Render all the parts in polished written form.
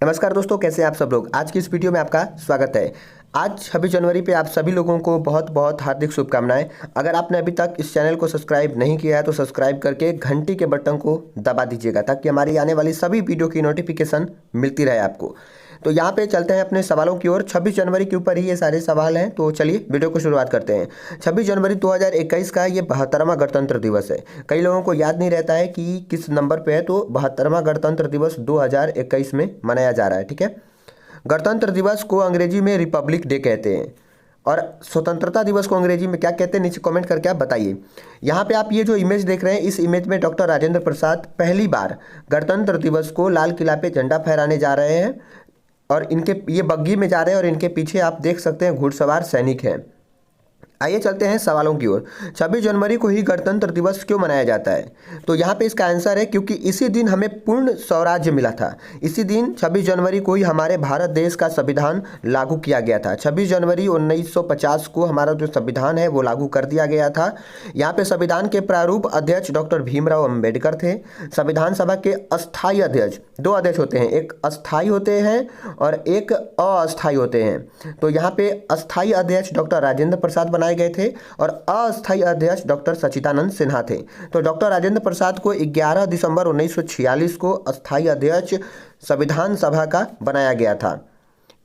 नमस्कार दोस्तों, कैसे हैं आप सब लोग। आज की इस वीडियो में आपका स्वागत है। आज 26 जनवरी पे आप सभी लोगों को बहुत बहुत हार्दिक शुभकामनाएं। अगर आपने अभी तक इस चैनल को सब्सक्राइब नहीं किया है तो सब्सक्राइब करके घंटी के बटन को दबा दीजिएगा ताकि हमारी आने वाली सभी वीडियो की नोटिफिकेशन मिलती रहे आपको। तो यहाँ पे चलते हैं अपने सवालों की ओर। 26 जनवरी के ऊपर ही ये सारे सवाल हैं, तो चलिए वीडियो को शुरुआत करते हैं। 26 जनवरी 2021 का ये 72वां गणतंत्र दिवस है। कई लोगों को याद नहीं रहता है कि किस नंबर पे है, तो 72वां गणतंत्र दिवस 2021 में मनाया जा रहा है। ठीक है, गणतंत्र दिवस को अंग्रेजी में रिपब्लिक डे कहते हैं और स्वतंत्रता दिवस को अंग्रेजी में क्या कहते हैं, नीचे कमेंट करके आप बताइए। यहाँ पे आप ये जो इमेज देख रहे हैं, इस इमेज में डॉक्टर राजेंद्र प्रसाद पहली बार गणतंत्र दिवस को लाल किला पे झंडा फहराने जा रहे हैं और इनके ये बग्घी में जा रहे हैं और इनके पीछे आप देख सकते हैं घुड़सवार सैनिक हैं। आइए चलते हैं सवालों की ओर। 26 जनवरी को ही गणतंत्र दिवस क्यों मनाया जाता है, तो यहाँ पे इसका आंसर है क्योंकि इसी दिन हमें पूर्ण स्वराज्य मिला था। इसी दिन 26 जनवरी को ही हमारे भारत देश का संविधान लागू किया गया था। 26 जनवरी 1950 को हमारा जो संविधान है वो लागू कर दिया गया था। यहाँ पे संविधान के प्रारूप अध्यक्ष डॉक्टर भीमराव अम्बेडकर थे। संविधान सभा के अस्थायी अध्यक्ष, दो अध्यक्ष होते हैं, एक अस्थायी होते हैं और एक अस्थायी होते हैं। तो यहाँ पे अस्थायी अध्यक्ष डॉक्टर राजेंद्र प्रसाद बनाए गए थे और अस्थायी अध्यक्ष डॉक्टर सच्चिदानंद सिन्हा थे। तो डॉक्टर राजेंद्र प्रसाद को 11 दिसंबर 1946 को अस्थायी अध्यक्ष संविधान सभा का बनाया गया था।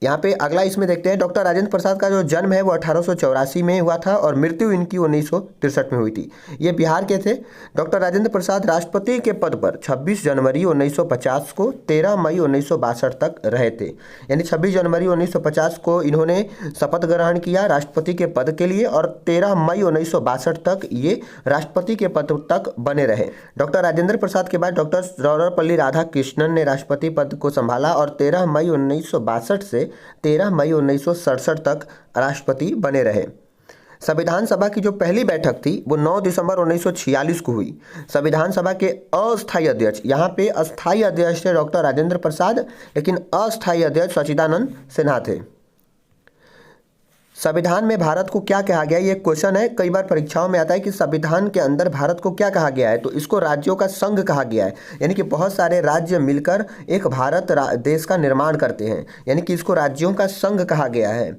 यहाँ पे अगला इसमें देखते हैं, डॉक्टर राजेंद्र प्रसाद का जो जन्म है वो 1884 में हुआ था और मृत्यु इनकी 1963 में हुई थी। ये बिहार के थे। डॉक्टर राजेंद्र प्रसाद राष्ट्रपति के पद पर 26 जनवरी 1950 को 13 मई 1962 तक रहे थे। यानी 26 जनवरी 1950 को इन्होंने शपथ ग्रहण किया राष्ट्रपति के पद के लिए और 13 मई 1962 तक ये राष्ट्रपति के पद तक बने रहे। डॉक्टर राजेंद्र प्रसाद के बाद डॉक्टर सर्वपल्ली राधाकृष्णन ने राष्ट्रपति पद को संभाला और 13 मई 1962 से 13 मई 1967 तक राष्ट्रपति बने रहे। संविधान सभा की जो पहली बैठक थी वो 9 दिसंबर 1946 को हुई। संविधान सभा के अस्थायी अध्यक्ष, यहाँ पे अस्थायी अध्यक्ष थे डॉक्टर राजेंद्र प्रसाद, लेकिन अस्थायी अध्यक्ष सच्चिदानंद सिन्हा थे। संविधान में भारत को क्या कहा गया है, ये क्वेश्चन है, कई बार परीक्षाओं में आता है कि संविधान के अंदर भारत को क्या कहा गया है, तो इसको राज्यों का संघ कहा गया है। यानी कि बहुत सारे राज्य मिलकर एक भारत देश का निर्माण करते हैं, यानी कि इसको राज्यों का संघ कहा गया है।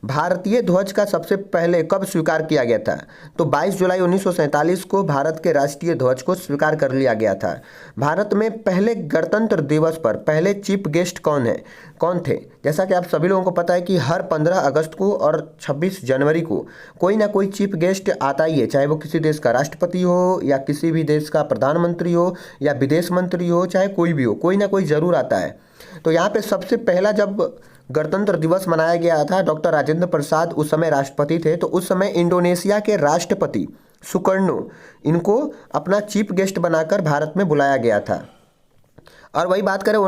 भारतीय ध्वज का सबसे पहले कब स्वीकार किया गया था, तो 22 जुलाई 1947 को भारत के राष्ट्रीय ध्वज को स्वीकार कर लिया गया था। भारत में पहले गणतंत्र दिवस पर पहले चीफ गेस्ट कौन थे, जैसा कि आप सभी लोगों को पता है कि हर 15 अगस्त को और 26 जनवरी को कोई ना कोई चीफ गेस्ट आता ही है, चाहे वो किसी देश का राष्ट्रपति हो या किसी भी देश का प्रधानमंत्री हो या विदेश मंत्री हो, चाहे कोई भी हो, कोई ना कोई ज़रूर आता है। तो यहाँ पे सबसे पहला जब गणतंत्र दिवस मनाया गया था, डॉक्टर राजेंद्र प्रसाद उस समय राष्ट्रपति थे, तो उस समय इंडोनेशिया के राष्ट्रपति सुकर्णो इनको अपना चीफ गेस्ट बनाकर भारत में बुलाया गया था। और वही बात करें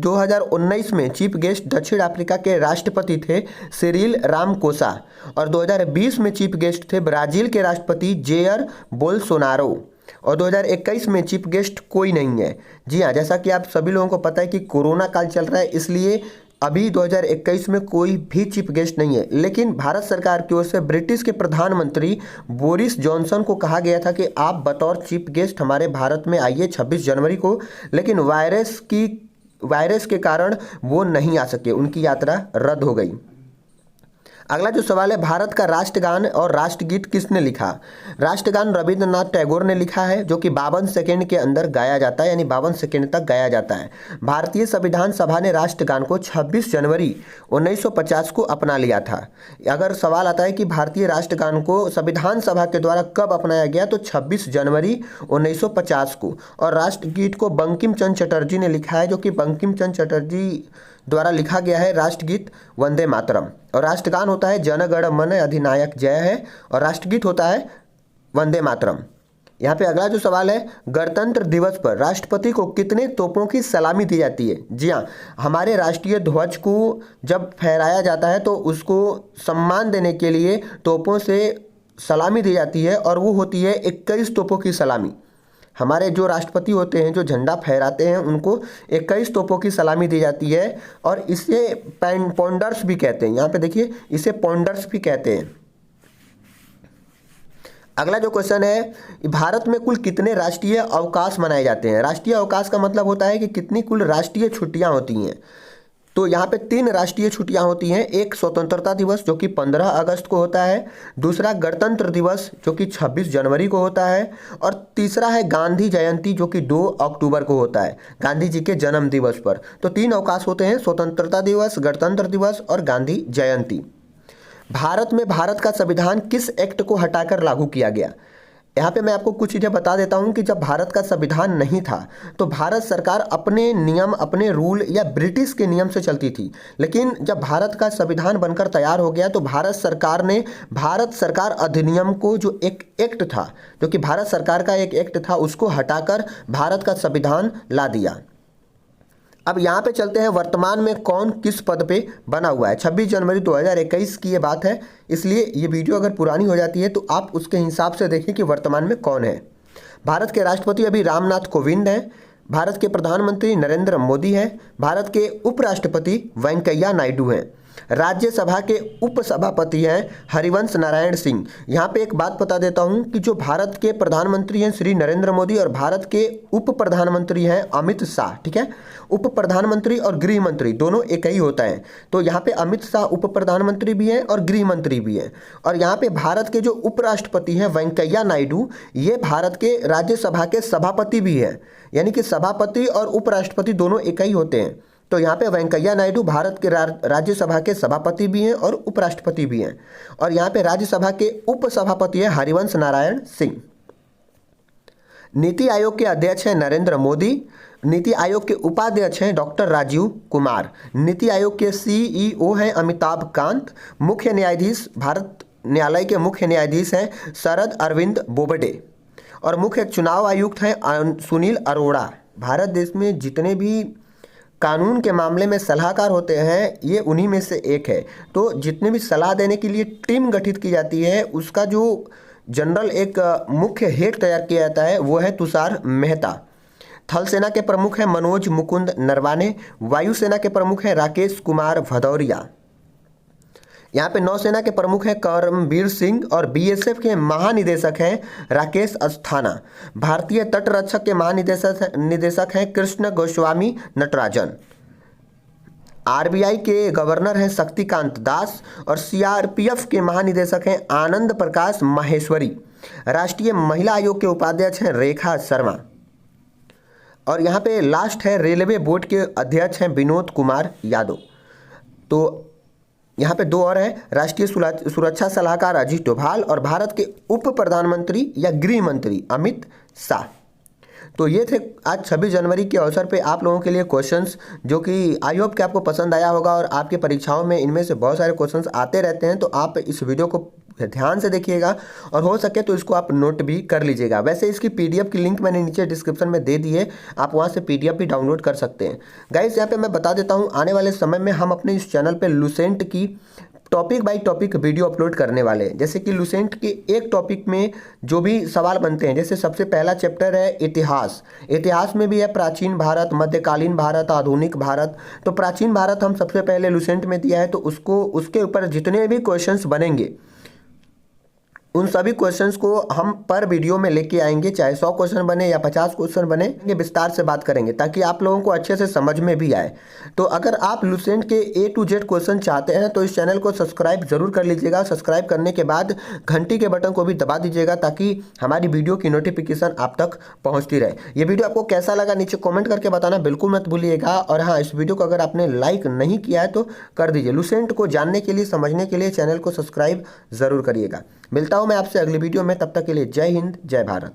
2019 में चीफ गेस्ट दक्षिण अफ्रीका के राष्ट्रपति थे सिरिल रामकोसा और 2020 में चीफ गेस्ट थे ब्राजील के राष्ट्रपति जेयर बोल्सोनारो और 2021 में चीफ गेस्ट कोई नहीं है। जी हाँ, जैसा कि आप सभी लोगों को पता है कि कोरोना काल चल रहा है, इसलिए अभी 2021 में कोई भी चीफ गेस्ट नहीं है। लेकिन भारत सरकार की ओर से ब्रिटिश के प्रधानमंत्री बोरिस जॉनसन को कहा गया था कि आप बतौर चीफ गेस्ट हमारे भारत में आइए 26 जनवरी को, लेकिन वायरस के कारण वो नहीं आ सके, उनकी यात्रा रद्द हो गई। अगला जो सवाल है, भारत का राष्ट्रगान और राष्ट्रगीत किसने लिखा। राष्ट्रगान रविंद्रनाथ टैगोर ने लिखा है, जो कि 52 सेकेंड के अंदर गाया जाता है, यानी 52 सेकेंड तक गाया जाता है। भारतीय संविधान सभा ने राष्ट्रगान को 26 जनवरी 1950 को अपना लिया था। अगर सवाल आता है कि भारतीय राष्ट्रगान को संविधान सभा के द्वारा कब अपनाया गया, तो 26 जनवरी 1950 को। और राष्ट्रगीत को बंकिम चंद्र चटर्जी ने लिखा है, जो कि बंकिम चंद्र चटर्जी द्वारा लिखा गया है राष्ट्रगीत वंदे मातरम। और राष्ट्रगान होता है जन गण मन अधिनायक जय है और राष्ट्रगीत होता है वंदे मातरम। यहाँ पे अगला जो सवाल है, गणतंत्र दिवस पर राष्ट्रपति को कितने तोपों की सलामी दी जाती है। जी हाँ, हमारे राष्ट्रीय ध्वज को जब फहराया जाता है तो उसको सम्मान देने के लिए तोपों से सलामी दी जाती है और वो होती है 21 तोपों की सलामी। हमारे जो राष्ट्रपति होते हैं, जो झंडा फहराते हैं, उनको 21 तोपों की सलामी दी जाती है और इसे पॉन्डर्स भी कहते हैं। यहाँ पे देखिए, इसे पॉन्डर्स भी कहते हैं। अगला जो क्वेश्चन है, भारत में कुल कितने राष्ट्रीय अवकाश मनाए जाते हैं? राष्ट्रीय अवकाश का मतलब होता है कि कितनी कुल राष्ट्रीय छुट्टियां होती हैं। तो यहाँ पे 3 राष्ट्रीय छुट्टियां होती हैं। एक स्वतंत्रता दिवस जो कि 15 अगस्त को होता है, दूसरा गणतंत्र दिवस जो कि 26 जनवरी को होता है, और तीसरा है गांधी जयंती जो कि 2 अक्टूबर को होता है, गांधी जी के जन्म दिवस पर। तो 3 अवकाश होते हैं, स्वतंत्रता दिवस, गणतंत्र दिवस और गांधी जयंती। भारत में भारत का संविधान किस एक्ट को हटाकर लागू किया गया? यहाँ पे मैं आपको कुछ चीज़ें बता देता हूँ कि जब भारत का संविधान नहीं था तो भारत सरकार अपने नियम, अपने रूल या ब्रिटिश के नियम से चलती थी। लेकिन जब भारत का संविधान बनकर तैयार हो गया तो भारत सरकार ने भारत सरकार अधिनियम को, जो एक एक्ट था, जो कि भारत सरकार का एक एक्ट था, उसको हटाकर भारत का संविधान ला दिया। अब यहाँ पे चलते हैं, वर्तमान में कौन किस पद पे बना हुआ है। 26 जनवरी 2021 की ये बात है, इसलिए ये वीडियो अगर पुरानी हो जाती है तो आप उसके हिसाब से देखें कि वर्तमान में कौन है। भारत के राष्ट्रपति अभी रामनाथ कोविंद हैं, भारत के प्रधानमंत्री नरेंद्र मोदी हैं, भारत के उपराष्ट्रपति वेंकैया नायडू हैं, राज्यसभा के उपसभापति हैं हरिवंश नारायण सिंह। यहाँ पे एक बात बता देता हूँ कि जो भारत के प्रधानमंत्री हैं श्री नरेंद्र मोदी और भारत के उप प्रधानमंत्री हैं अमित शाह, ठीक है। उप प्रधानमंत्री और गृह मंत्री दोनों एक ही होता है। तो यहाँ पे अमित शाह उप प्रधानमंत्री भी हैं और गृह मंत्री भी हैं। और यहाँ पे भारत के जो उपराष्ट्रपति हैं वेंकैया नायडू, ये भारत के राज्यसभा के सभापति भी हैं, यानी कि सभापति और उपराष्ट्रपति दोनों एक ही होते हैं। तो यहाँ पे वेंकैया नायडू भारत के राज्यसभा के सभापति भी हैं और उपराष्ट्रपति भी हैं। और यहाँ पे राज्यसभा के उपसभापति हैं हरिवंश नारायण सिंह। नीति आयोग के अध्यक्ष हैं नरेंद्र मोदी। नीति आयोग के उपाध्यक्ष हैं डॉक्टर राजीव कुमार। नीति आयोग के सीईओ हैं अमिताभ कांत। मुख्य न्यायाधीश, भारत न्यायालय के मुख्य न्यायाधीश हैं शरद अरविंद बोबडे। और मुख्य चुनाव आयुक्त हैं सुनील अरोड़ा। भारत देश में जितने भी कानून के मामले में सलाहकार होते हैं, ये उन्हीं में से एक है। तो जितने भी सलाह देने के लिए टीम गठित की जाती है, उसका जो जनरल एक मुख्य हेड तैयार किया जाता है वो है तुषार मेहता। थल सेना के प्रमुख हैं मनोज मुकुंद नरवाने। वायुसेना के प्रमुख हैं राकेश कुमार भदौरिया। यहाँ पे नौसेना के प्रमुख हैं करमबीर सिंह और बीएसएफ के महानिदेशक हैं राकेश अस्थाना। भारतीय तट रक्षक के महानिदेशक हैं कृष्ण गोस्वामी नटराजन। आरबीआई के गवर्नर हैं शक्तिकांत दास और सीआरपीएफ के महानिदेशक हैं आनंद प्रकाश माहेश्वरी। राष्ट्रीय महिला आयोग के उपाध्यक्ष हैं रेखा शर्मा। और यहाँ पे लास्ट है, रेलवे बोर्ड के अध्यक्ष हैं विनोद कुमार यादव। तो यहाँ पे 2 और हैं, राष्ट्रीय सुरक्षा सलाहकार अजीत डोभाल और भारत के उप प्रधानमंत्री या गृह मंत्री अमित शाह। तो ये थे आज 26 जनवरी के अवसर पे आप लोगों के लिए क्वेश्चंस, जो कि आई होप कि आपको पसंद आया होगा। और आपकी परीक्षाओं में इनमें से बहुत सारे क्वेश्चंस आते रहते हैं, तो आप इस वीडियो को ध्यान से देखिएगा और हो सके तो इसको आप नोट भी कर लीजिएगा। वैसे इसकी पीडीएफ की लिंक मैंने नीचे डिस्क्रिप्शन में दे दी है, आप वहाँ से पीडीएफ भी डाउनलोड कर सकते हैं। गाइस, यहाँ पे मैं बता देता हूँ, आने वाले समय में हम अपने इस चैनल पे लुसेंट की topic by topic video upload करने वाले हैं। जैसे कि लुसेंट के एक टॉपिक में जो भी सवाल बनते हैं, जैसे सबसे पहला चैप्टर है इतिहास। इतिहास में भी है प्राचीन भारत, मध्यकालीन भारत, आधुनिक भारत। तो प्राचीन भारत हम सबसे पहले लुसेंट में दिया है, तो उसके ऊपर जितने भी क्वेश्चंस बनेंगे उन सभी क्वेश्चंस को हम पर वीडियो में लेके आएंगे, चाहे 100 क्वेश्चन बने या 50 क्वेश्चन बने, ये विस्तार से बात करेंगे ताकि आप लोगों को अच्छे से समझ में भी आए। तो अगर आप लुसेंट के A to Z क्वेश्चन चाहते हैं तो इस चैनल को सब्सक्राइब जरूर कर लीजिएगा। सब्सक्राइब करने के बाद घंटी के बटन को भी दबा दीजिएगा ताकि हमारी वीडियो की नोटिफिकेशन आप तक पहुँचती रहे। ये वीडियो आपको कैसा लगा नीचे कॉमेंट करके बताना बिल्कुल मत भूलिएगा। और हाँ, इस वीडियो को अगर आपने लाइक नहीं किया है तो कर दीजिए। लुसेंट को जानने के लिए, समझने के लिए चैनल को सब्सक्राइब जरूर करिएगा। मिलता हूँ मैं आपसे अगली वीडियो में, तब तक के लिए जय हिंद, जय भारत।